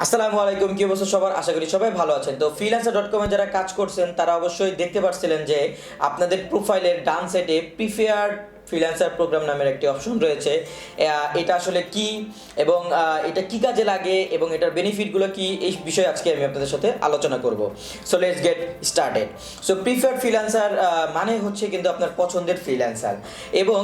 আসসালামু আলাইকুম, কি অবস্থা সবার? আশা করি সবাই ভালো আছেন। তো freelancer.com এ যারা কাজ করছেন তারা অবশ্যই দেখতে পাচ্ছিলেন যে আপনাদের প্রোফাইলের ডান সাইডে প্রিফেয়ার্ড ফ্রিল্যান্সার প্রোগ্রাম নামের একটি অপশন রয়েছে। এটা আসলে কি এবং এটা কি কাজে লাগে এবং এটার বেনিফিটগুলো কি, এই বিষয়ে আজকে আমি আপনাদের সাথে আলোচনা করব। So let's get started. So preferred freelancer মানে হচ্ছে কিন্তু আপনার পছন্দের ফ্রিল্যান্সার, এবং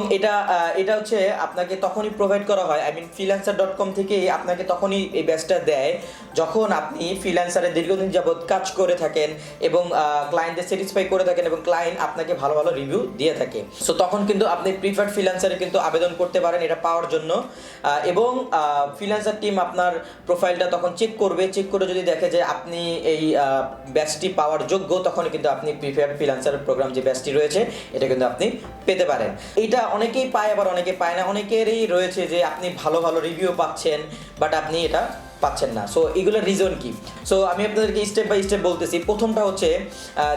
এটা হচ্ছে আপনাকে তখনই প্রোভাইড করা হয়, আই মিন freelancer.com থেকে আপনাকে তখনই এই ব্যাচটা দেয় যখন আপনি ফ্রিল্যান্সারে দীর্ঘদিন যাবৎ কাজ করে থাকেন এবং ক্লায়েন্টদের স্যাটিসফাই করে থাকেন এবং ক্লায়েন্ট আপনাকে ভালো ভালো রিভিউ দিয়ে থাকে। সো তখন কিন্তু আপনি প্রিফার্ড ফ্রিল্যান্সারে কিন্তু আবেদন করতে পারেন এটা পাওয়ার জন্য, এবং ফ্রিল্যান্সার টিম আপনার প্রোফাইলটা তখন চেক করে যদি দেখে যে আপনি এই ব্যাচটি পাওয়ার যোগ্য, তখন কিন্তু আপনি প্রিফার্ড ফ্রিল্যান্সার প্রোগ্রাম যে ব্যাচটি রয়েছে এটা কিন্তু আপনি পেতে পারেন। এটা অনেকেই পায়, আবার অনেকে পায় না। অনেকেরই রয়েছে যে আপনি ভালো ভালো রিভিউ পাচ্ছেন বাট আপনি এটা পাচ্ছেন না। সো এগুলোর রিজন কি? সো আমি আপনাদেরকে স্টেপ বাই স্টেপ বলতেছি। প্রথমটা হচ্ছে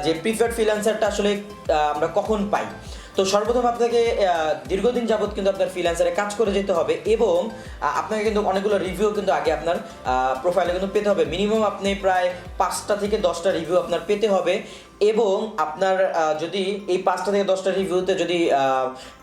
যে প্রিফার্ড ফ্রিল্যান্সারটা আসলে আমরা কখন পাই। তো সর্বপ্রথম আপনাকে দীর্ঘদিন যাবৎ কিন্তু আপনার ফ্রিল্যান্সারে কাজ করে যেতে হবে, এবং আপনাকে কিন্তু অনেকগুলো রিভিউ কিন্তু আগে আপনার প্রোফাইলে কিন্তু পেতে হবে। মিনিমাম আপনি প্রায় 5টা থেকে 10টা রিভিউ আপনার পেতে হবে, এবং আপনার যদি এই 5টা থেকে 10টা রিভিউতে যদি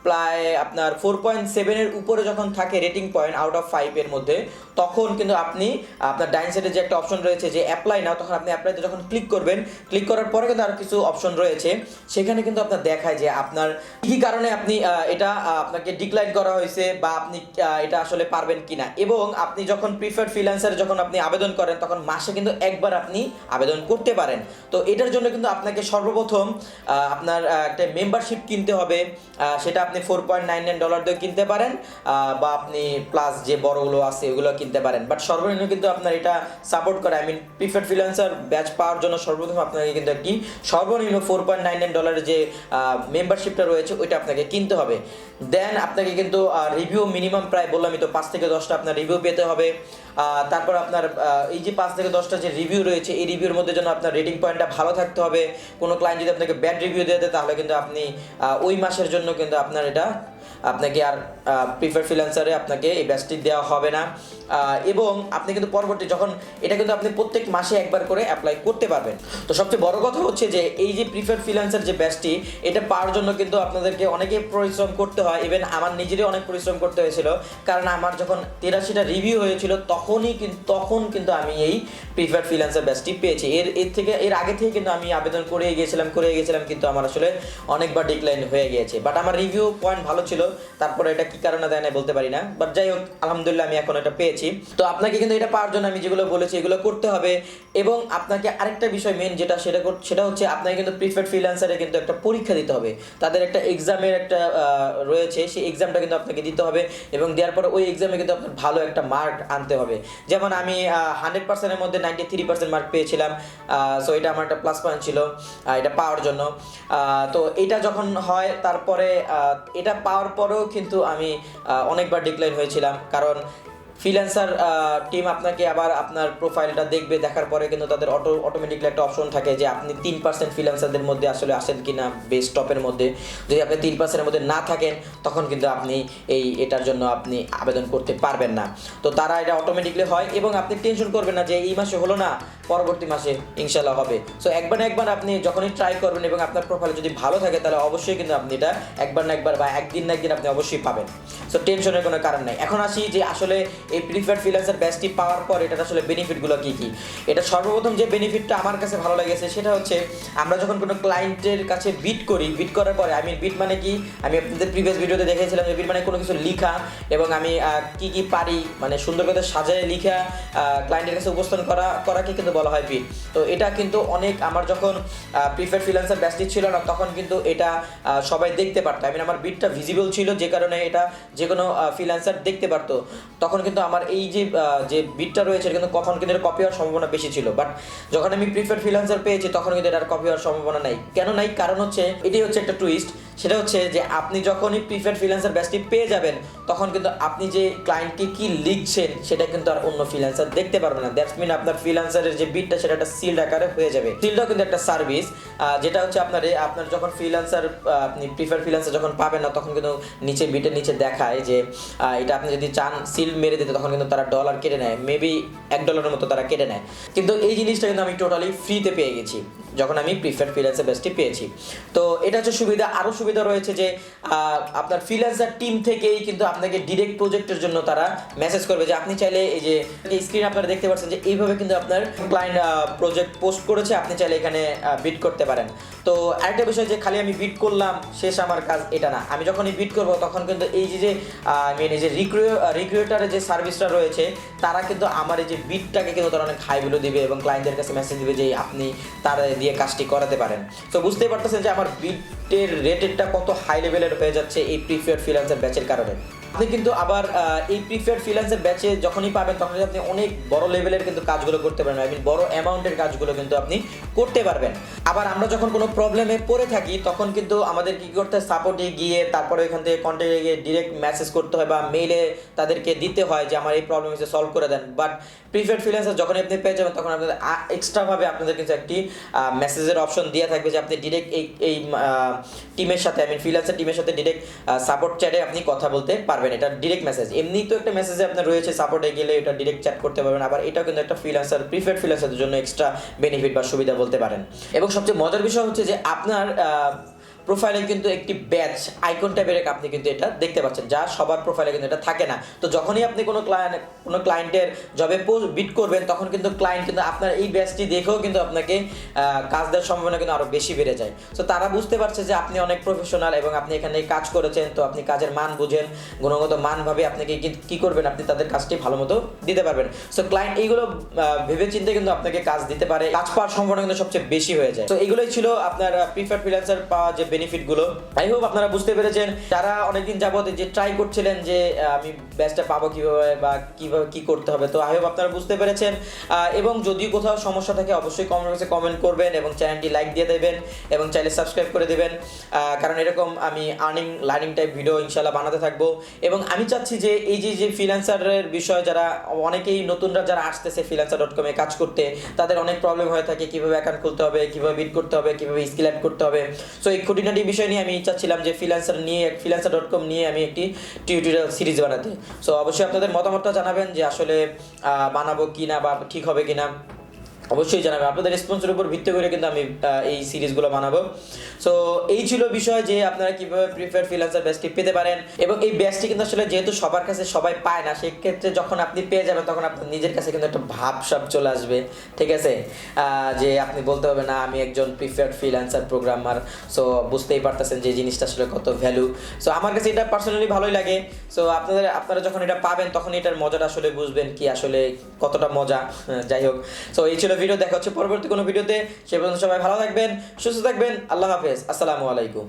প্রায় আপনার 4.7-এর উপরে যখন থাকে রেটিং পয়েন্ট আউট অফ 5-এর মধ্যে, তখন কিন্তু আপনি আপনার ডাইন সাইডে যে একটা অপশন রয়েছে যে অ্যাপ্লাই নাও, তখন আপনি অ্যাপ্লাইতে যখন ক্লিক করবেন, ক্লিক করার পরে কিন্তু আর কিছু অপশন রয়েছে, সেখানে কিন্তু আপনার দেখায় যে আপনার কী কারণে আপনি এটা আপনাকে ডিক্লাইন করা হয়েছে বা আপনি এটা আসলে পারবেন কিনা। এবং আপনি যখন প্রিফার্ড ফ্রিল্যান্সারে যখন আপনি আবেদন করেন তখন মাসে কিন্তু একবার আপনি আবেদন করতে পারেন। তো এটার জন্য কিন্তু আপনাকে সর্বপ্রথম আপনার একটা মেম্বারশিপ কিনতে হবে। সেটা আপনি $4.99 দিয়ে কিনতে পারেন, বা আপনি প্লাস যে বড়গুলো আছে ওগুলো কিনতে পারেন। বাট সর্বনিম্ন কিন্তু আপনার এটা সাপোর্ট করে, I mean preferred freelancer badge পাওয়ার জন্য সর্বপ্রথম আপনাকে কিন্তু একটি সর্বনিম্ন $4.99 যে মেম্বারশিপটা রয়েছে ওইটা আপনাকে কিনতে হবে। দেন আপনাকে কিন্তু রিভিউ মিনিমাম প্রায় বললামই তো 5 থেকে 10টা আপনার রিভিউ পেতে হবে। তারপর আপনার এই যে 5 থেকে 10টা যে রিভিউ রয়েছে এই রিভিউর মধ্যে যেন আপনার রেটিং পয়েন্টটা ভালো থাকতে হবে। কোনো ক্লায়েন্ট যদি আপনাকে ব্যাড রিভিউ দিয়ে দেয় তাহলে কিন্তু আপনি ওই মাসের জন্য কিন্তু আপনার এটা আপনাকে আর প্রিফার্ড ফ্রিল্যান্সারে আপনাকে এই ব্যাচটি দেওয়া হবে না। এবং আপনি কিন্তু পরবর্তী যখন এটা কিন্তু আপনি প্রত্যেক মাসে একবার করে অ্যাপ্লাই করতে পারবেন। তো সবচেয়ে বড় কথা হচ্ছে যে এই যে প্রিফার্ড ফ্রিল্যান্সার যে ব্যাচটি এটা পাওয়ার জন্য কিন্তু আপনাদেরকে অনেকে পরিশ্রম করতে হয়। ইভেন আমার নিজেরই অনেক পরিশ্রম করতে হয়েছিল, কারণ আমার যখন 83টা রিভিউ হয়েছিল তখন কিন্তু আমি এই প্রিফার্ড ফ্রিল্যান্সার ব্যাচটি পেয়েছি। এর আগে থেকে কিন্তু আমি আবেদন করে গিয়েছিলাম, কিন্তু আমার আসলে অনেকবার ডিক্লাইন হয়ে গিয়েছে। বাট আমার রিভিউ পয়েন্ট ভালো ছিল, তারপরে এটা কি কারণে দেয় না বলতে পারি না, বাট যাই হোক আলহামদুলিল্লাহ আমি এখন এটা পেয়েছি। তো আপনাকে কিন্তু এটা পাওয়ার জন্য আমি যেগুলো বলেছি এগুলো করতে হবে। এবং আপনাকে আরেকটা বিষয় মেন সেটা হচ্ছে আপনাকে কিন্তু প্রিফার্ড ফ্রিল্যান্সারে কিন্তু একটা পরীক্ষা দিতে হবে। তাদের একটা এক্সামের একটা রয়েছে, সেই এক্সামটা কিন্তু আপনাকে দিতে হবে, এবং দেওয়ার পরে ওই এক্সামে কিন্তু আপনার ভালো একটা মার্ক আনতে হবে। যেমন আমি 100%-এর মধ্যে 93% মার্ক পেয়েছিলাম। সো এটা আমার একটা প্লাস পয়েন্ট ছিল এটা পাওয়ার জন্য। তো এটা যখন হয় তারপরে এটা পাওয়ার পরেও কিন্তু আমি অনেকবার ডিক্লাইন হয়েছিলাম, কারণ ফ্রিল্যান্সার টিম আপনাকে আবার আপনার প্রোফাইলটা দেখবে, দেখার পরে কিন্তু তাদের অটোমেটিকলি একটা অপশন থাকে যে আপনি 3% ফ্রিল্যান্সারদের মধ্যে আসলে আসেন কি না বেস্ট টপের মধ্যে। যদি আপনি 3%-এর মধ্যে না থাকেন তখন কিন্তু আপনি এটার জন্য আপনি আবেদন করতে পারবেন না। তো তারা এটা অটোমেটিকলি হয়, এবং আপনি টেনশন করবেন না যে এই মাসে হলো না পরবর্তী মাসে ইনশাল্লাহ হবে। সো একবার আপনি যখনই ট্রাই করবেন এবং আপনার প্রোফাইল যদি ভালো থাকে তাহলে অবশ্যই কিন্তু আপনি এটা একবার না একবার বা একদিন না একদিন আপনি অবশ্যই পাবেন। সো টেনশনের কোনো কারণ নেই। এখন আসি যে আসলে এই প্রিফার্ড ফ্রিল্যান্সার ব্যাচটি পাওয়ার পর এটার আসলে বেনিফিটগুলো কী কী। এটা সর্বপ্রথম যে বেনিফিটটা আমার কাছে ভালো লেগেছে সেটা হচ্ছে আমরা যখন কোনো ক্লায়েন্টের কাছে বিট করার পরে, আমি বিট মানে কি, আমি আপনাদের প্রিভিয়াস ভিডিওতে দেখেছিলাম যে বিট মানে কোনো কিছু লিখা, এবং আমি কি পারি মানে সুন্দর করে সাজায় লিখা ক্লায়েন্টের কাছে উপস্থাপন করাকে কিন্তু বলা হয় বিট। তো এটা কিন্তু অনেক আমার যখন প্রিফার্ড ফ্রিল্যান্সার ব্যাচটি ছিল না তখন কিন্তু এটা সবাই দেখতে পারতো। আমি আমার বিটটা ভিজিবল ছিল যে কারণে এটা যে কোনো ফ্রিল্যান্সার দেখতে পারতো। তখন কিন্তু আমার এই যে বিটটা রয়েছে কিন্তু কখন কিন্তু এটা কপি হওয়ার সম্ভাবনা বেশি ছিল। বাট যখন আমি প্রিফার্ড ফ্রিল্যান্সার পেয়েছি তখন কিন্তু এটার কপি হওয়ার সম্ভাবনা নাই। কেন নাই? কারণ হচ্ছে এটাই হচ্ছে একটা টুইস্ট। সেটা হচ্ছে যে আপনি যখনই প্রিফার্ড ফ্রিল্যান্সার ব্যাচটি পেয়ে যাবেন তখন কিন্তু আপনি যে ক্লায়েন্টকে কি লিখছেন সেটা কিন্তু আর অন্য ফ্রিল্যান্সার দেখতে পারবে না। দ্যাটস মিন আপনার ফ্রিল্যান্সারের যে বিটটা সেটা একটা সিল্ড আকারে হয়ে যাবে। সিলটাও কিন্তু একটা সার্ভিস, যেটা হচ্ছে আপনার যখন ফ্রিল্যান্সার আপনি প্রিফার্ড ফ্রিল্যান্সার যখন পাবেন না তখন কিন্তু নিচে বিটের নিচে দেখায় যে এটা আপনি যদি চান সিল মেরে দিতে তখন কিন্তু তারা ডলার কেটে নেয়, মেবি $1 মতো তারা কেটে নেয়। কিন্তু এই জিনিসটা কিন্তু আমি টোটালি ফ্রিতে পেয়ে গেছি যখন আমি প্রিফার্ড ফ্রিল্যান্সার ব্যাচটি পেয়েছি। তো এটা হচ্ছে সুবিধা। আরও সুবিধা রয়েছে যে আপনার ফ্রিল্যান্সার টিম থেকেই কিন্তু আপনাকে ডিরেক্ট প্রজেক্টের জন্য তারা মেসেজ করবে যে আপনি চাইলে এই যে স্ক্রিন আপনারা দেখতে পাচ্ছেন যে এইভাবে কিন্তু আপনার ক্লায়েন্ট প্রজেক্ট পোস্ট করেছে, আপনি চাইলে এখানে বিড করতে পারেন। তো আরেকটা বিষয় যে খালি আমি বিড করলাম শেষ আমার কাজ এটা না, আমি যখনই বিড করব তখন কিন্তু এই যে এই যে রিক্রুটারের যে সার্ভিসটা রয়েছে তারা কিন্তু আমার এই যে বিডটাকে কিন্তু তারা অনেক হাই ভ্যালু দিবে এবং ক্লায়েন্টদের কাছে মেসেজ দিবে যে আপনি তারা দিয়ে কাজটি করাতে পারেন। তো বুঝতেই পারতেছেন যে আমার বিটের রেটেরটা কত হাই লেভেলের হয়ে যাচ্ছে এই প্রিফার্ড ফ্রিল্যান্সার ব্যাচের কারণে। আপনি কিন্তু আবার এই প্রিফার্ড ফ্রিল্যান্সার ব্যাচে যখনই পাবেন তখনই আপনি অনেক বড় লেভেলের কিন্তু কাজগুলো করতে পারবেন, আই মিন বড় অ্যামাউন্টের কাজগুলো কিন্তু আপনি করতে পারবেন। আবার আমরা যখন কোনো প্রবলেমে পড়ে থাকি তখন কিন্তু আমাদের কী করতে হয়, সাপোর্টে গিয়ে তারপরে ওইখান থেকে কন্ট্যাক্টে গিয়ে ডিরেক্ট মেসেজ করতে হয় বা মেইলে তাদেরকে দিতে হয় যে আমার এই প্রবলেম হচ্ছে সলভ করে দেন। বাট প্রিফার্ড ফ্রিল্যান্সার যখন আপনি পেয়ে যাবেন তখন আপনাদের এক্সট্রাভাবে আপনাদের কিন্তু একটি মেসেজের অপশন দেওয়া থাকবে যে আপনি ডিরেক্ট এই টিমের সাথে, আই মিন ফ্রিল্যান্সার টিমের সাথে ডিরেক্ট সাপোর্ট চ্যাটে আপনি কথা বলতে পারবেন। এটা ডিরেক্ট মেসেজ, এমনি তো একটা মেসেজে আপনার রয়েছে, সাপোর্টে গেলে এটা ডিরেক্ট চ্যাট করতে পারবেন। আবার এটাও কিন্তু একটা ফ্রিল্যান্সার প্রিফার্ড ফ্রিল্যান্সারদের জন্য এক্সট্রা বেনিফিট বা সুবিধা বলতে পারেন। এবং সবচেয়ে মজার বিষয় হচ্ছে যে আপনার প্রোফাইলে কিন্তু একটি ব্যাচ আইকন টাইপের আপনি কিন্তু এটা দেখতে পাচ্ছেন, যা সবার প্রোফাইলে কিন্তু এটা থাকে না। তো যখনই আপনি কোনো ক্লায়েন্টের জবে বিড করবেন তখন কিন্তু ক্লায়েন্ট কিন্তু আপনার এই ব্যাচটি দেখেও কিন্তু আপনাকে কাজ দেওয়ার সম্ভাবনা কিন্তু আরও বেশি বেড়ে যায়। তো তারা বুঝতে পারছে যে আপনি অনেক প্রফেশনাল এবং আপনি এখানে কাজ করেছেন, তো আপনি কাজের মান বুঝেন, গুণগত মানভাবে আপনাকে কী করবেন, আপনি তাদের কাজটি ভালো মতো দিতে পারবেন। সো ক্লায়েন্ট এইগুলো ভেবে চিন্তে কিন্তু আপনাকে কাজ দিতে পারে, কাজ পাওয়ার সম্ভাবনা কিন্তু সবচেয়ে বেশি হয়ে যায়। তো এইগুলোই ছিল আপনার প্রিফার্ড ফ্রিল্যান্সার পাওয়া যে বেনিফিটগুলো। আই হোপ আপনারা বুঝতে পেরেছেন। যারা অনেকদিন যাবত যে ট্রাই করছিলেন যে আমি ব্যাচটা পাবো কীভাবে বা কীভাবে কী করতে হবে, তো আই হোপ আপনারা বুঝতে পেরেছেন। এবং যদি কোথাও সমস্যা থাকে অবশ্যই কমেন্ট বক্সে কমেন্ট করবেন এবং চ্যানেলটি লাইক দিয়ে দেবেন এবং চাইলে সাবস্ক্রাইব করে দেবেন, কারণ এরকম আমি লার্নিং টাইপ ভিডিও ইনশাল্লাহ বানাতে থাকবো। এবং আমি চাচ্ছি যে এই যে ফ্রিল্যান্সারের বিষয়, যারা অনেকেই নতুনরা যারা আসতেছে freelancer.com-এ কাজ করতে, তাদের অনেক প্রবলেম হয়ে থাকে কীভাবে অ্যাকাউন্ট খুলতে হবে, কীভাবে বিড করতে হবে, কীভাবে স্কিল অ্যাড করতে হবে। সো এই খুঁটিনাটি বিষয় নিয়ে আমি চাচ্ছিলাম যে freelancer.com নিয়ে আমি একটি টিউটোরিয়াল সিরিজ বানাতে। সো অবশ্যই আপনাদের মতামতটা জানাবেন যে আসলে বানাবো কি না বা ঠিক হবে কি না, অবশ্যই জানাবেন। আপনাদের রেসপন্সের উপর ভিত্তি করে কিন্তু আমি এই সিরিজগুলো বানাবো। সো এই ছিল বিষয় যে আপনারা কীভাবে প্রিফার্ড ফ্রিল্যান্সার ব্যাচটি পেতে পারেন। এবং এই ব্যাচটি কিন্তু আসলে যেহেতু সবার কাছে সবাই পায় না, সেক্ষেত্রে যখন আপনি পেয়ে যাবেন তখন আপনার নিজের কাছে কিন্তু একটা ভাবসাব চলে আসবে, ঠিক আছে, যে আপনি বলতে হবে না আমি একজন প্রিফার্ড ফ্রিল্যান্সার প্রোগ্রামার। সো বুঝতেই পারতেছেন যে জিনিসটা আসলে কত ভ্যালু। সো আমার কাছে এটা পার্সোনালি ভালোই লাগে। সো আপনারা যখন এটা পাবেন তখন এটার মজাটা আসলে বুঝবেন কি আসলে কতটা মজা। যাই হোক, সো এই ছিল ভিডিও। দেখা হচ্ছে পরবর্তী কোনো ভিডিওতে। সে পর্যন্ত সবাই ভালো থাকবেন, সুস্থ থাকবেন। আল্লাহ হাফেজ, আসসালামু আলাইকুম।